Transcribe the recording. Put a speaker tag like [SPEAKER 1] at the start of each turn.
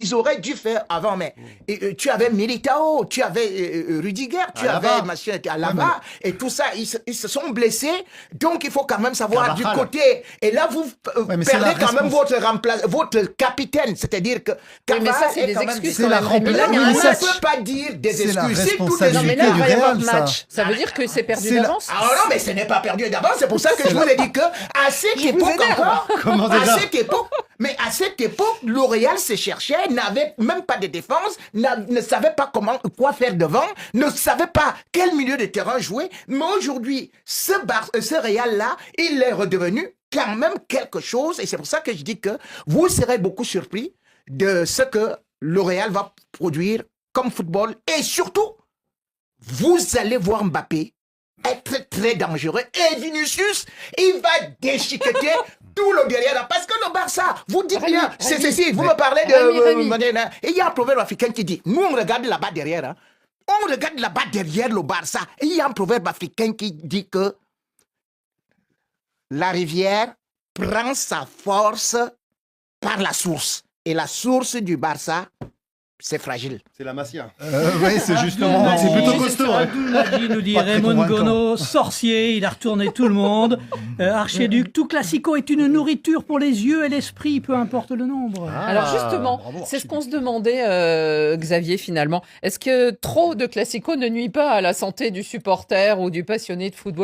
[SPEAKER 1] qu'ils auraient dû faire avant. Mais tu avais Militao, tu avais Rudiger, tu avais machin Alaba, et tout ça, ils se sont blessés. Donc, il faut quand même savoir du côté. Et là, vous perdez quand même votre capitaine. C'est-à-dire que
[SPEAKER 2] mais ça, c'est des excuses.
[SPEAKER 1] C'est la remplaçation. On ne peut pas dire des excuses.
[SPEAKER 3] C'est toutes les
[SPEAKER 2] mais là, il va y avoir match. Ça veut dire que c'est perdu d'avance.
[SPEAKER 1] Ah non, mais ce n'est pas perdu d'avance. C'est pour ça que je vous ai dit que à cette époque encore, à cette époque, L'Oréal se cherchait, n'avait même pas de défense, ne savait pas quoi faire devant, ne savait pas quel milieu de terrain jouer. Mais aujourd'hui, ce Real-là, il est redevenu quand même quelque chose. Et c'est pour ça que je dis que vous serez beaucoup surpris de ce que L'Oréal va produire comme football. Et surtout, vous allez voir Mbappé être très dangereux. Et Vinicius, il va déchiqueter tout le derrière. Parce que le Barça, vous dites bien, c'est ceci, vous me parlez de... Et il y a un proverbe africain qui dit, nous on regarde là-bas derrière, hein. On regarde là-bas derrière le Barça. Et il y a un proverbe africain qui dit que la rivière prend sa force par la source. Et la source du Barça, c'est fragile.
[SPEAKER 4] C'est la Masia.
[SPEAKER 3] Oui, c'est justement. C'est plutôt costaud.
[SPEAKER 5] Nous dit Raymond Gono, sorcier, il a retourné tout le monde. Archiduc, tout classico est une nourriture pour les yeux et l'esprit, peu importe le nombre.
[SPEAKER 2] Alors justement, c'est ce qu'on se demandait, Xavier, finalement. Est-ce que trop de classico ne nuit pas à la santé du supporter ou du passionné de football ?